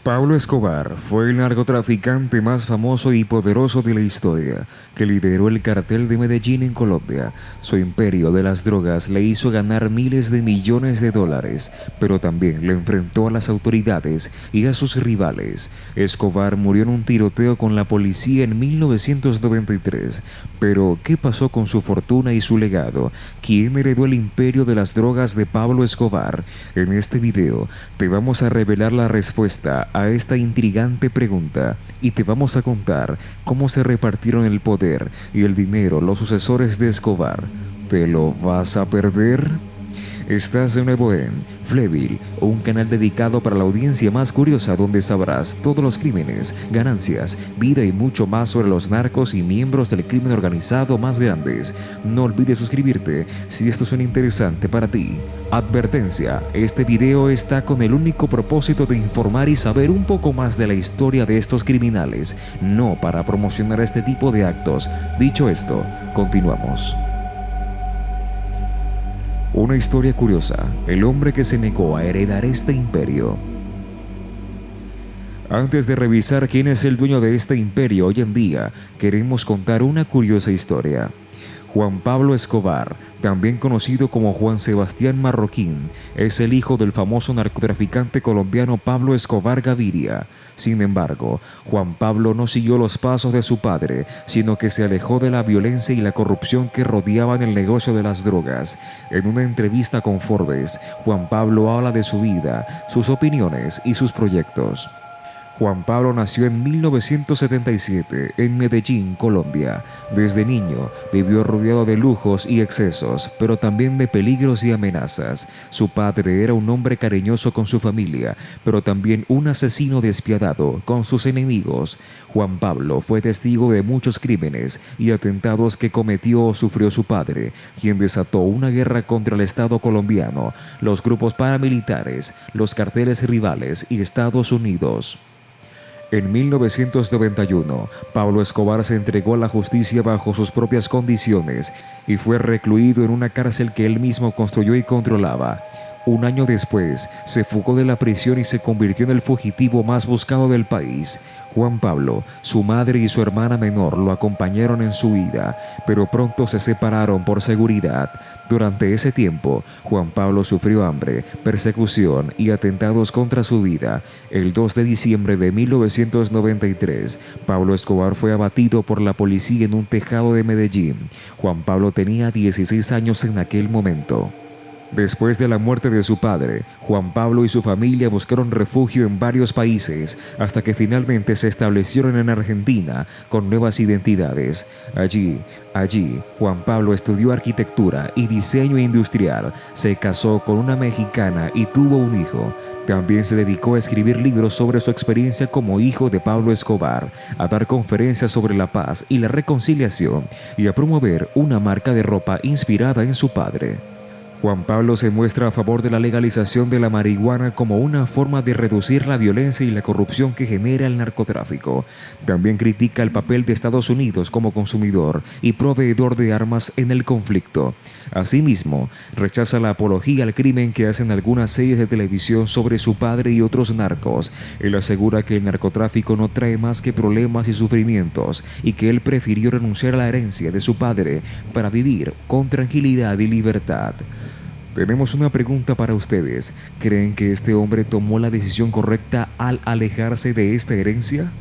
Pablo Escobar fue el narcotraficante más famoso y poderoso de la historia, que lideró el cartel de Medellín en Colombia. Su imperio de las drogas le hizo ganar miles de millones de dólares, pero también le enfrentó a las autoridades y a sus rivales. Escobar murió en un tiroteo con la policía en 1993. Pero, ¿qué pasó con su fortuna y su legado? ¿Quién heredó el imperio de las drogas de Pablo Escobar? En este video te vamos a revelar la respuesta a esta intrigante pregunta y te vamos a contar cómo se repartieron el poder y el dinero los sucesores de Escobar. ¿Te lo vas a perder? Estás de nuevo en Fleville, un canal dedicado para la audiencia más curiosa donde sabrás todos los crímenes, ganancias, vida y mucho más sobre los narcos y miembros del crimen organizado más grandes. No olvides suscribirte si esto suena interesante para ti. Advertencia, este video está con el único propósito de informar y saber un poco más de la historia de estos criminales, no para promocionar este tipo de actos. Dicho esto, continuamos. Una historia curiosa, el hombre que se negó a heredar este imperio. Antes de revisar quién es el dueño de este imperio hoy en día, queremos contar una curiosa historia. Juan Pablo Escobar, también conocido como Juan Sebastián Marroquín, es el hijo del famoso narcotraficante colombiano Pablo Escobar Gaviria. Sin embargo, Juan Pablo no siguió los pasos de su padre, sino que se alejó de la violencia y la corrupción que rodeaban el negocio de las drogas. En una entrevista con Forbes, Juan Pablo habla de su vida, sus opiniones y sus proyectos. Juan Pablo nació en 1977 en Medellín, Colombia. Desde niño vivió rodeado de lujos y excesos, pero también de peligros y amenazas. Su padre era un hombre cariñoso con su familia, pero también un asesino despiadado con sus enemigos. Juan Pablo fue testigo de muchos crímenes y atentados que cometió o sufrió su padre, quien desató una guerra contra el Estado colombiano, los grupos paramilitares, los carteles rivales y Estados Unidos. En 1991, Pablo Escobar se entregó a la justicia bajo sus propias condiciones y fue recluido en una cárcel que él mismo construyó y controlaba. Un año después, se fugó de la prisión y se convirtió en el fugitivo más buscado del país. Juan Pablo, su madre y su hermana menor lo acompañaron en su huida, pero pronto se separaron por seguridad. Durante ese tiempo, Juan Pablo sufrió hambre, persecución y atentados contra su vida. El 2 de diciembre de 1993, Pablo Escobar fue abatido por la policía en un tejado de Medellín. Juan Pablo tenía 16 años en aquel momento. Después de la muerte de su padre, Juan Pablo y su familia buscaron refugio en varios países hasta que finalmente se establecieron en Argentina con nuevas identidades. Allí, Juan Pablo estudió arquitectura y diseño industrial, se casó con una mexicana y tuvo un hijo. También se dedicó a escribir libros sobre su experiencia como hijo de Pablo Escobar, a dar conferencias sobre la paz y la reconciliación y a promover una marca de ropa inspirada en su padre. Juan Pablo se muestra a favor de la legalización de la marihuana como una forma de reducir la violencia y la corrupción que genera el narcotráfico. También critica el papel de Estados Unidos como consumidor y proveedor de armas en el conflicto. Asimismo, rechaza la apología al crimen que hacen algunas series de televisión sobre su padre y otros narcos. Él asegura que el narcotráfico no trae más que problemas y sufrimientos y que él prefirió renunciar a la herencia de su padre para vivir con tranquilidad y libertad. Tenemos una pregunta para ustedes. ¿Creen que este hombre tomó la decisión correcta al alejarse de esta herencia?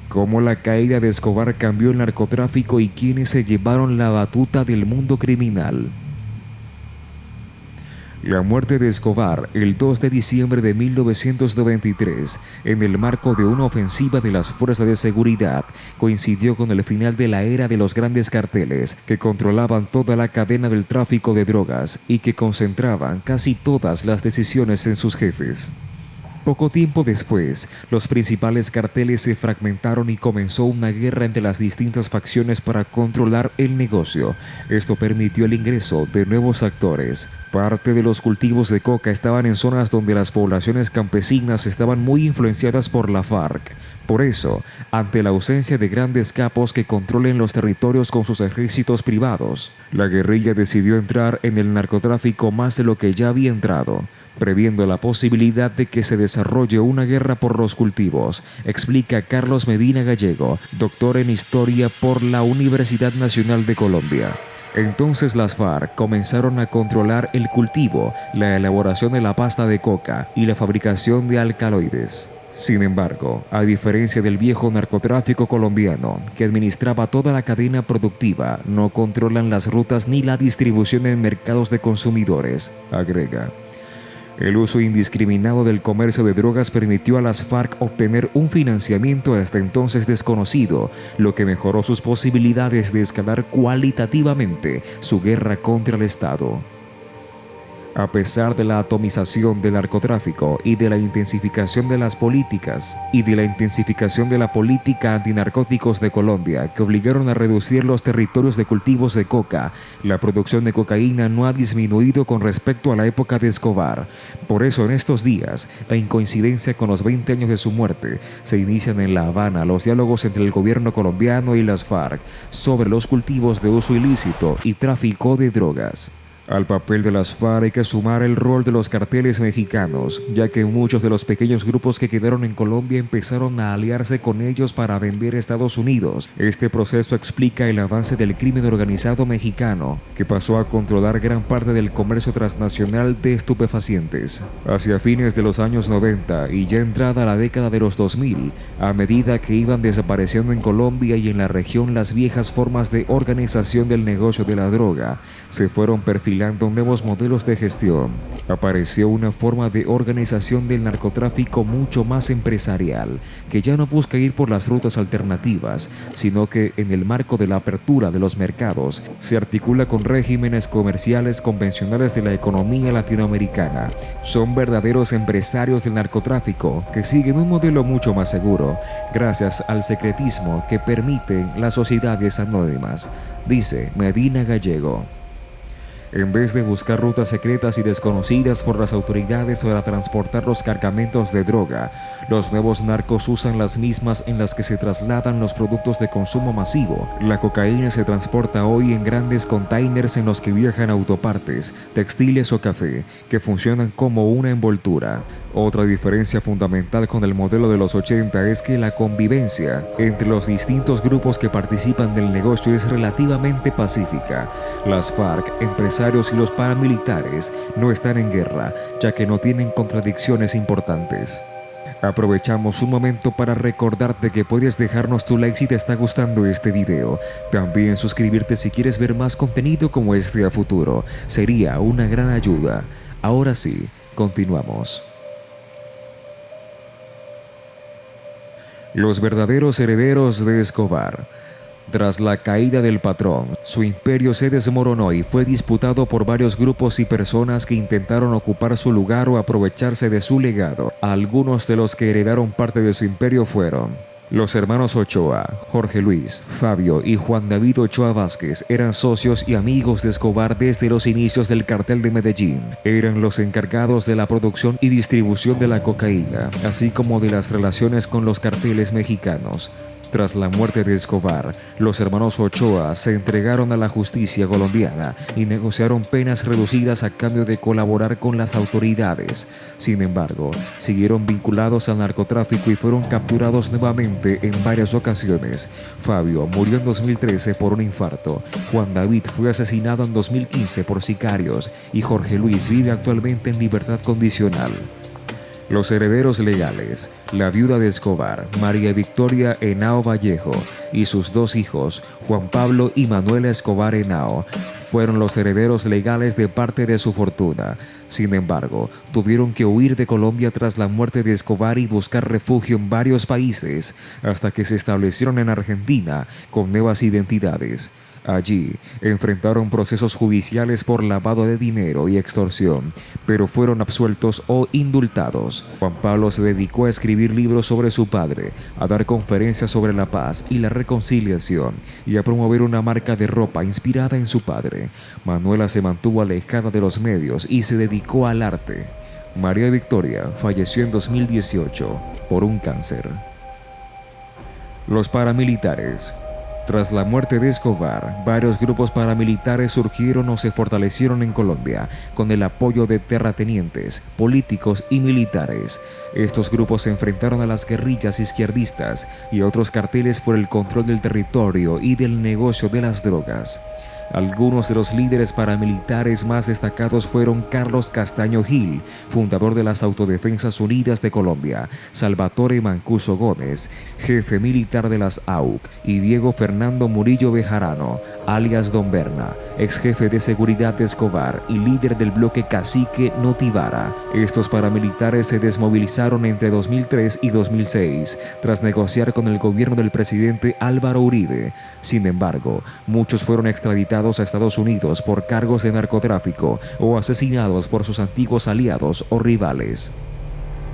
¿Cómo la caída de Escobar cambió el narcotráfico y quiénes se llevaron la batuta del mundo criminal? La muerte de Escobar el 2 de diciembre de 1993, en el marco de una ofensiva de las fuerzas de seguridad, coincidió con el final de la era de los grandes carteles que controlaban toda la cadena del tráfico de drogas y que concentraban casi todas las decisiones en sus jefes. Poco tiempo después, los principales carteles se fragmentaron y comenzó una guerra entre las distintas facciones para controlar el negocio. Esto permitió el ingreso de nuevos actores. Parte de los cultivos de coca estaban en zonas donde las poblaciones campesinas estaban muy influenciadas por la FARC. Por eso, ante la ausencia de grandes capos que controlen los territorios con sus ejércitos privados, la guerrilla decidió entrar en el narcotráfico más de lo que ya había entrado. previendo la posibilidad de que se desarrolle una guerra por los cultivos, explica Carlos Medina Gallego, doctor en Historia por la Universidad Nacional de Colombia. Entonces las FARC comenzaron a controlar el cultivo, la elaboración de la pasta de coca y la fabricación de alcaloides. Sin embargo, a diferencia del viejo narcotráfico colombiano, que administraba toda la cadena productiva, no controlan las rutas ni la distribución en mercados de consumidores, agrega. El uso indiscriminado del comercio de drogas permitió a las FARC obtener un financiamiento hasta entonces desconocido, lo que mejoró sus posibilidades de escalar cualitativamente su guerra contra el Estado. A pesar de la atomización del narcotráfico y de la intensificación de las políticas de la política antinarcóticos de Colombia, que obligaron a reducir los territorios de cultivos de coca, la producción de cocaína no ha disminuido con respecto a la época de Escobar. Por eso, en estos días, en coincidencia con los 20 años de su muerte, se inician en La Habana los diálogos entre el gobierno colombiano y las FARC sobre los cultivos de uso ilícito y tráfico de drogas. Al papel de las FARC hay que sumar el rol de los carteles mexicanos, ya que muchos de los pequeños grupos que quedaron en Colombia empezaron a aliarse con ellos para vender a Estados Unidos. Este proceso explica el avance del crimen organizado mexicano, que pasó a controlar gran parte del comercio transnacional de estupefacientes. Hacia fines de los años 90 y ya entrada la década de los 2000, a medida que iban desapareciendo en Colombia y en la región las viejas formas de organización del negocio de la droga, se fueron perfilando nuevos modelos de gestión. Apareció una forma de organización del narcotráfico mucho más empresarial, que ya no busca ir por las rutas alternativas, sino que en el marco de la apertura de los mercados, se articula con regímenes comerciales convencionales de la economía latinoamericana. Son verdaderos empresarios del narcotráfico que siguen un modelo mucho más seguro, gracias al secretismo que permiten las sociedades anónimas, dice Medina Gallego. En vez de buscar rutas secretas y desconocidas por las autoridades para transportar los cargamentos de droga, los nuevos narcos usan las mismas en las que se trasladan los productos de consumo masivo. La cocaína se transporta hoy en grandes containers en los que viajan autopartes, textiles o café, que funcionan como una envoltura. Otra diferencia fundamental con el modelo de los 80 es que la convivencia entre los distintos grupos que participan del negocio es relativamente pacífica. Las FARC, empresarios y los paramilitares no están en guerra, ya que no tienen contradicciones importantes. Aprovechamos un momento para recordarte que puedes dejarnos tu like si te está gustando este video. También suscribirte si quieres ver más contenido como este a futuro. Sería una gran ayuda. Ahora sí, continuamos. Los verdaderos herederos de Escobar. Tras la caída del patrón, su imperio se desmoronó y fue disputado por varios grupos y personas que intentaron ocupar su lugar o aprovecharse de su legado. Algunos de los que heredaron parte de su imperio fueron los hermanos Ochoa. Jorge Luis, Fabio y Juan David Ochoa Vázquez eran socios y amigos de Escobar desde los inicios del cartel de Medellín. Eran los encargados de la producción y distribución de la cocaína, así como de las relaciones con los carteles mexicanos. Tras la muerte de Escobar, los hermanos Ochoa se entregaron a la justicia colombiana y negociaron penas reducidas a cambio de colaborar con las autoridades. Sin embargo, siguieron vinculados al narcotráfico y fueron capturados nuevamente en varias ocasiones. Fabio murió en 2013 por un infarto, Juan David fue asesinado en 2015 por sicarios y Jorge Luis vive actualmente en libertad condicional. Los herederos legales, la viuda de Escobar, María Victoria Henao Vallejo, y sus dos hijos, Juan Pablo y Manuela Escobar Henao, fueron los herederos legales de parte de su fortuna. Sin embargo, tuvieron que huir de Colombia tras la muerte de Escobar y buscar refugio en varios países, hasta que se establecieron en Argentina con nuevas identidades. Allí enfrentaron procesos judiciales por lavado de dinero y extorsión, pero fueron absueltos o indultados. Juan Pablo se dedicó a escribir libros sobre su padre, a dar conferencias sobre la paz y la reconciliación y a promover una marca de ropa inspirada en su padre. Manuela se mantuvo alejada de los medios y se dedicó al arte. María Victoria falleció en 2018 por un cáncer. Los paramilitares. Tras la muerte de Escobar, varios grupos paramilitares surgieron o se fortalecieron en Colombia, con el apoyo de terratenientes, políticos y militares. Estos grupos se enfrentaron a las guerrillas izquierdistas y a otros carteles por el control del territorio y del negocio de las drogas. Algunos de los líderes paramilitares más destacados fueron Carlos Castaño Gil, fundador de las Autodefensas Unidas de Colombia, Salvatore Mancuso Gómez, jefe militar de las AUC, y Diego Fernando Murillo Bejarano, alias Don Berna, ex jefe de seguridad de Escobar y líder del bloque Cacique Notivara. Estos paramilitares se desmovilizaron entre 2003 y 2006, tras negociar con el gobierno del presidente Álvaro Uribe. Sin embargo, muchos fueron extraditados a Estados Unidos por cargos de narcotráfico o asesinados por sus antiguos aliados o rivales.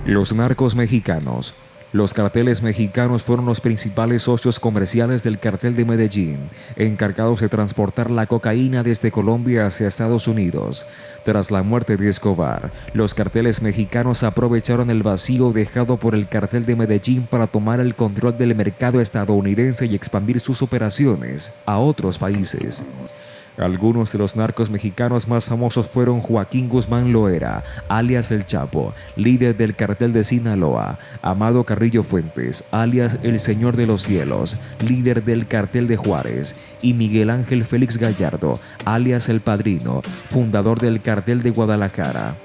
Los narcos mexicanos. Los carteles mexicanos fueron los principales socios comerciales del cartel de Medellín, encargados de transportar la cocaína desde Colombia hacia Estados Unidos. Tras la muerte de Escobar, los carteles mexicanos aprovecharon el vacío dejado por el cartel de Medellín para tomar el control del mercado estadounidense y expandir sus operaciones a otros países. Algunos de los narcos mexicanos más famosos fueron Joaquín Guzmán Loera, alias El Chapo, líder del cartel de Sinaloa; Amado Carrillo Fuentes, alias El Señor de los Cielos, líder del cartel de Juárez; y Miguel Ángel Félix Gallardo, alias El Padrino, fundador del cartel de Guadalajara.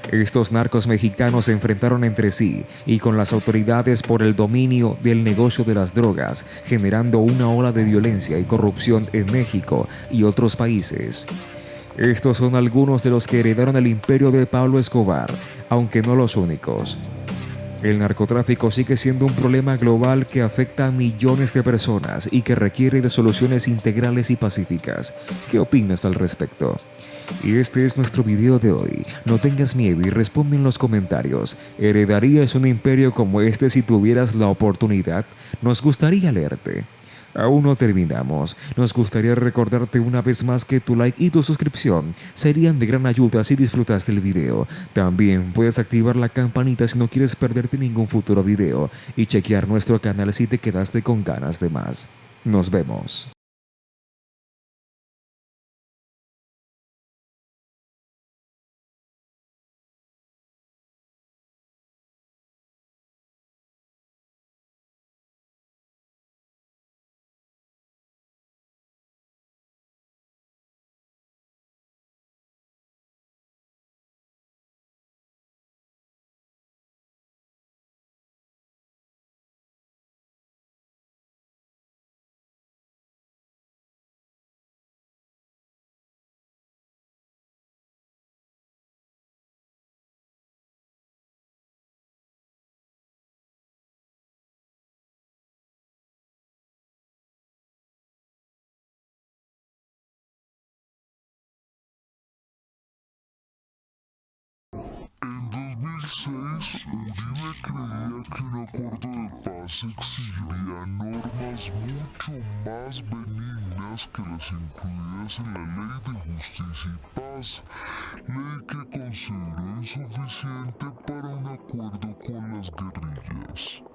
Estos narcos mexicanos se enfrentaron entre sí y con las autoridades por el dominio del negocio de las drogas, generando una ola de violencia y corrupción en México y otros países. Estos son algunos de los que heredaron el imperio de Pablo Escobar, aunque no los únicos. El narcotráfico sigue siendo un problema global que afecta a millones de personas y que requiere de soluciones integrales y pacíficas. ¿Qué opinas al respecto? Y este es nuestro video de hoy. No tengas miedo y responde en los comentarios. ¿Heredarías un imperio como este si tuvieras la oportunidad? Nos gustaría leerte. Aún no terminamos. Nos gustaría recordarte una vez más que tu like y tu suscripción serían de gran ayuda si disfrutaste el video. También puedes activar la campanita si no quieres perderte ningún futuro video y chequear nuestro canal si te quedaste con ganas de más. Nos vemos. En 2006, Uribe creía que un acuerdo de paz exigiría normas mucho más benignas que las incluidas en la Ley de Justicia y Paz, ley que consideró insuficiente para un acuerdo con las guerrillas.